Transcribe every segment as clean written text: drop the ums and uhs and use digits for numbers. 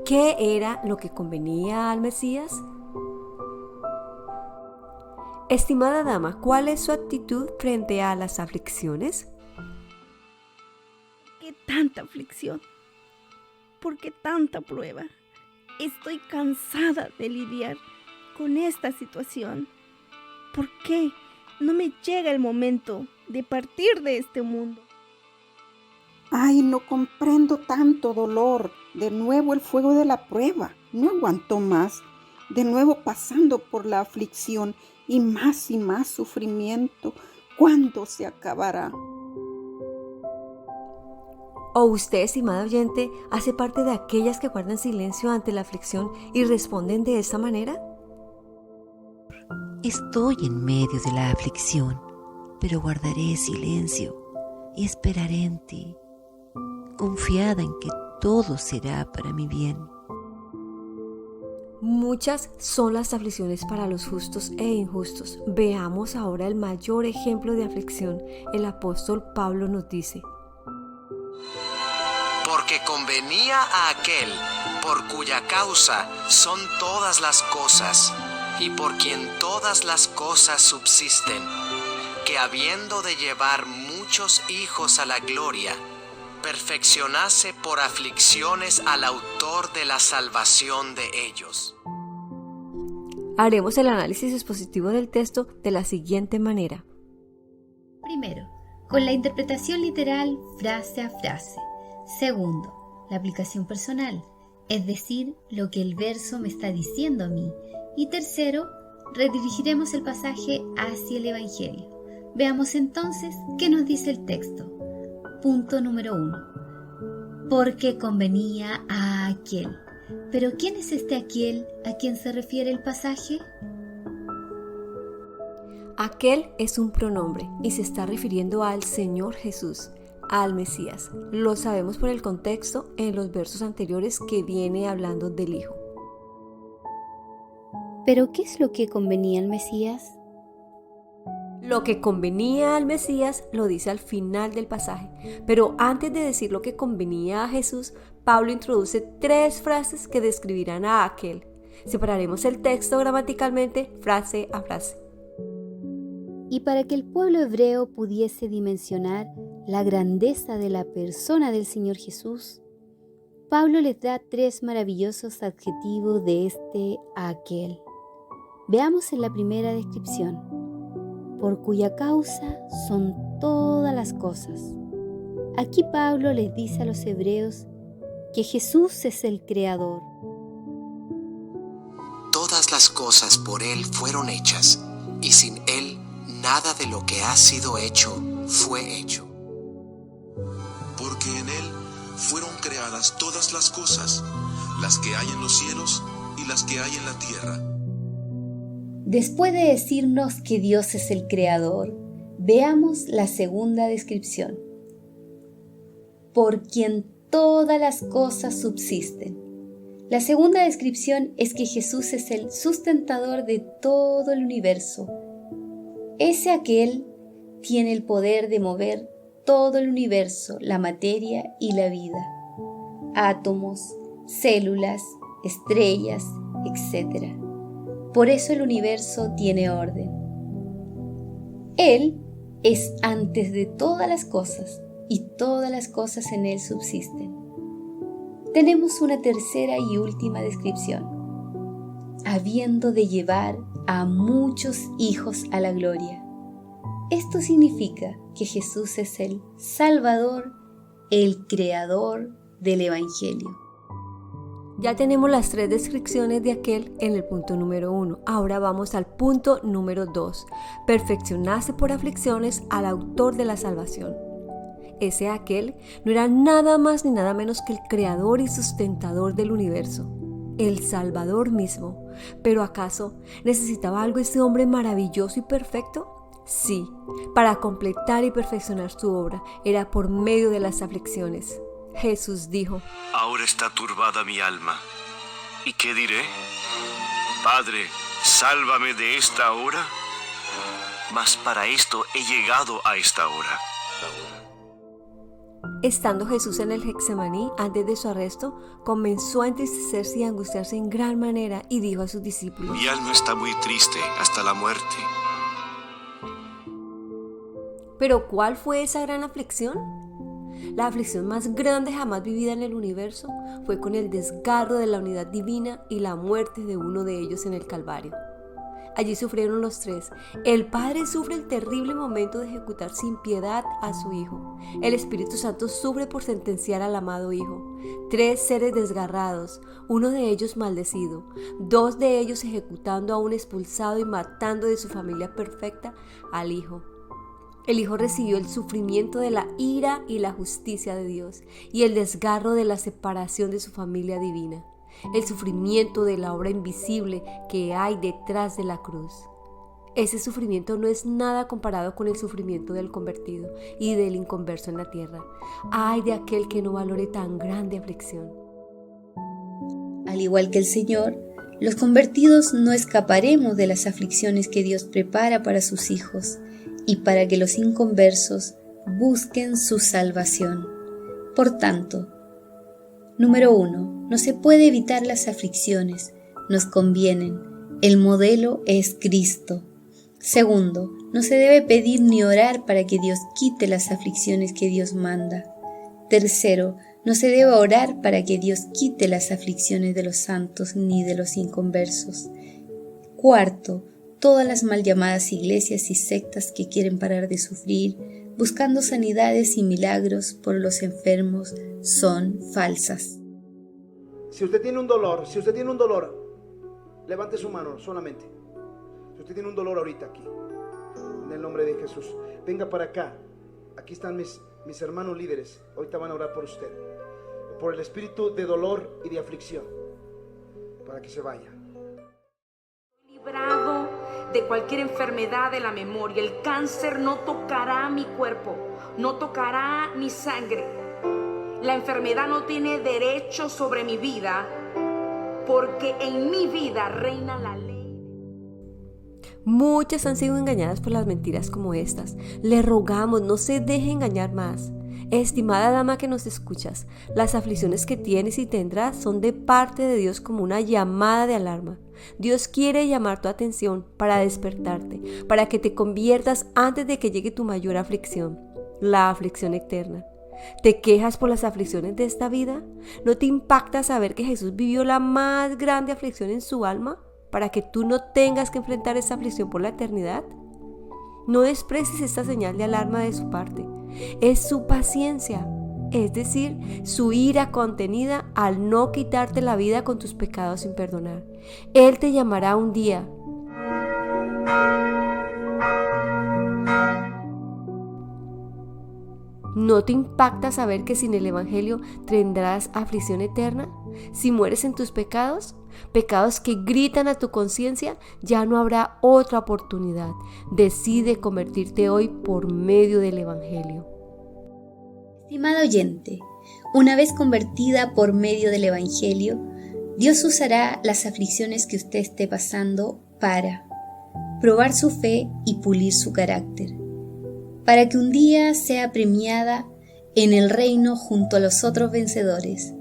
¿Qué era lo que convenía al Mesías? Estimada dama, ¿cuál es su actitud frente a las aflicciones? ¿Qué tanta aflicción? ¿Por qué tanta prueba? Estoy cansada de lidiar con esta situación. ¿Por qué no me llega el momento de partir de este mundo? Ay, no comprendo tanto dolor. De nuevo el fuego de la prueba. No aguanto más. De nuevo pasando por la aflicción y más sufrimiento. ¿Cuándo se acabará? ¿O usted, estimado oyente, hace parte de aquellas que guardan silencio ante la aflicción y responden de esta manera? Estoy en medio de la aflicción, pero guardaré silencio y esperaré en ti, confiada en que todo será para mi bien. Muchas son las aflicciones para los justos e injustos. Veamos ahora el mayor ejemplo de aflicción. El apóstol Pablo nos dice: porque convenía a aquel por cuya causa son todas las cosas, y por quien todas las cosas subsisten, que habiendo de llevar muchos hijos a la gloria, perfeccionase por aflicciones al autor de la salvación de ellos. Haremos el análisis expositivo del texto de la siguiente manera. Primero, con la interpretación literal frase a frase. Segundo, la aplicación personal, es decir, lo que el verso me está diciendo a mí. Y tercero, redirigiremos el pasaje hacia el Evangelio. Veamos entonces qué nos dice el texto. Punto número 1. Porque convenía a aquel. ¿Pero quién es este aquel a quien se refiere el pasaje? Aquel es un pronombre y se está refiriendo al Señor Jesús, al Mesías. Lo sabemos por el contexto en los versos anteriores que viene hablando del Hijo. ¿Pero qué es lo que convenía al Mesías? Lo que convenía al Mesías lo dice al final del pasaje, pero antes de decir lo que convenía a Jesús, Pablo introduce 3 frases que describirán a aquel. Separaremos el texto gramaticalmente, frase a frase. Y para que el pueblo hebreo pudiese dimensionar la grandeza de la persona del Señor Jesús, Pablo les da 3 maravillosos adjetivos de este a aquel. Veamos en la primera descripción: por cuya causa son todas las cosas. Aquí Pablo les dice a los hebreos que Jesús es el Creador. Todas las cosas por Él fueron hechas, y sin Él nada de lo que ha sido hecho fue hecho. Porque en Él fueron creadas todas las cosas, las que hay en los cielos y las que hay en la tierra. Después de decirnos que Dios es el Creador, veamos la segunda descripción: por quien todas las cosas subsisten. La segunda descripción es que Jesús es el sustentador de todo el universo. Ese aquel tiene el poder de mover todo el universo, la materia y la vida, átomos, células, estrellas, etc. Por eso el universo tiene orden. Él es antes de todas las cosas y todas las cosas en Él subsisten. Tenemos una tercera y última descripción: habiendo de llevar a muchos hijos a la gloria. Esto significa que Jesús es el Salvador, el Creador del Evangelio. Ya tenemos las 3 descripciones de aquel en el punto número 1. Ahora vamos al punto número 2. Perfeccionarse por aflicciones al autor de la salvación. Ese aquel no era nada más ni nada menos que el creador y sustentador del universo, el Salvador mismo. ¿Pero acaso necesitaba algo ese hombre maravilloso y perfecto? Sí, para completar y perfeccionar su obra era por medio de las aflicciones. Jesús dijo: ahora está turbada mi alma. ¿Y qué diré? Padre, sálvame de esta hora. Mas para esto he llegado a esta hora. Estando Jesús en el Getsemaní, antes de su arresto, comenzó a entristecerse y a angustiarse en gran manera y dijo a sus discípulos: Mi alma está muy triste hasta la muerte. ¿Pero cuál fue esa gran aflicción? La aflicción más grande jamás vivida en el universo fue con el desgarro de la unidad divina y la muerte de uno de ellos en el Calvario. Allí sufrieron los tres. El Padre sufre el terrible momento de ejecutar sin piedad a su Hijo. El Espíritu Santo sufre por sentenciar al amado Hijo. Tres seres desgarrados, uno de ellos maldecido, dos de ellos ejecutando a un expulsado y matando de su familia perfecta al Hijo. El Hijo recibió el sufrimiento de la ira y la justicia de Dios y el desgarro de la separación de su familia divina. El sufrimiento de la obra invisible que hay detrás de la cruz. Ese sufrimiento no es nada comparado con el sufrimiento del convertido y del inconverso en la tierra. Ay de aquel que no valore tan grande aflicción. Al igual que el Señor, los convertidos no escaparemos de las aflicciones que Dios prepara para sus hijos y para que los inconversos busquen su salvación. Por tanto, número 1. No se puede evitar las aflicciones, nos convienen. El modelo es Cristo. Segundo, no se debe pedir ni orar para que Dios quite las aflicciones que Dios manda. Tercero, no se debe orar para que Dios quite las aflicciones de los santos ni de los inconversos. Cuarto, todas las mal llamadas iglesias y sectas que quieren parar de sufrir, buscando sanidades y milagros por los enfermos, son falsas. Si usted tiene un dolor, levante su mano solamente. Si usted tiene un dolor ahorita aquí, en el nombre de Jesús, venga para acá. Aquí están mis hermanos líderes. Ahorita van a orar por usted, por el espíritu de dolor y de aflicción, para que se vaya. Librado de cualquier enfermedad de la memoria. El cáncer no tocará mi cuerpo, no tocará mi sangre. La enfermedad no tiene derecho sobre mi vida, porque en mi vida reina la ley. Muchas han sido engañadas por las mentiras como estas. Le rogamos, no se deje engañar más. Estimada dama que nos escuchas, las aflicciones que tienes y tendrás son de parte de Dios como una llamada de alarma. Dios quiere llamar tu atención para despertarte, para que te conviertas antes de que llegue tu mayor aflicción, la aflicción eterna. ¿Te quejas por las aflicciones de esta vida? ¿No te impacta saber que Jesús vivió la más grande aflicción en su alma para que tú no tengas que enfrentar esa aflicción por la eternidad? No desprecies esta señal de alarma de su parte. Es su paciencia, es decir, su ira contenida al no quitarte la vida con tus pecados sin perdonar. Él te llamará un día. ¿No te impacta saber que sin el Evangelio tendrás aflicción eterna? Si mueres en tus pecados, pecados que gritan a tu conciencia, ya no habrá otra oportunidad. Decide convertirte hoy por medio del Evangelio. Estimado oyente, una vez convertida por medio del Evangelio, Dios usará las aflicciones que usted esté pasando para probar su fe y pulir su carácter, para que un día sea premiada en el reino junto a los otros vencedores,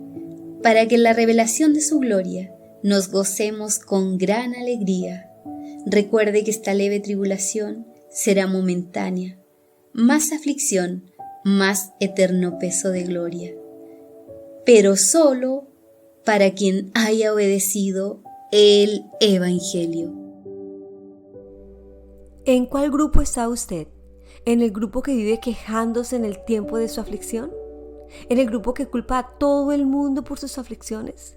para que en la revelación de su gloria nos gocemos con gran alegría. Recuerde que esta leve tribulación será momentánea, más aflicción, más eterno peso de gloria, pero solo para quien haya obedecido el Evangelio. ¿En cuál grupo está usted? ¿En el grupo que vive quejándose en el tiempo de su aflicción? ¿En el grupo que culpa a todo el mundo por sus aflicciones?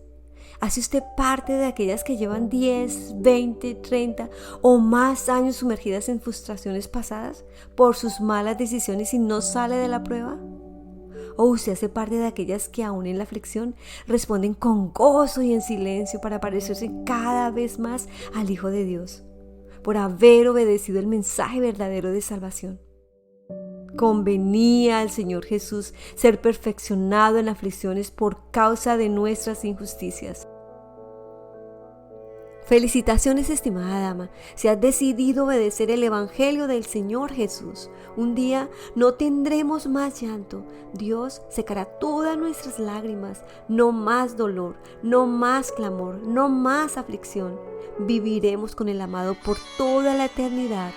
¿Hace usted parte de aquellas que llevan 10, 20, 30 o más años sumergidas en frustraciones pasadas por sus malas decisiones y no sale de la prueba? ¿O usted hace parte de aquellas que aún en la aflicción responden con gozo y en silencio para parecerse cada vez más al Hijo de Dios, por haber obedecido el mensaje verdadero de salvación? Convenía al Señor Jesús ser perfeccionado en aflicciones por causa de nuestras injusticias. Felicitaciones, estimada dama, si has decidido obedecer el Evangelio del Señor Jesús. Un día no tendremos más llanto. Dios secará todas nuestras lágrimas. No más dolor, no más clamor, no más aflicción. Viviremos con el amado por toda la eternidad.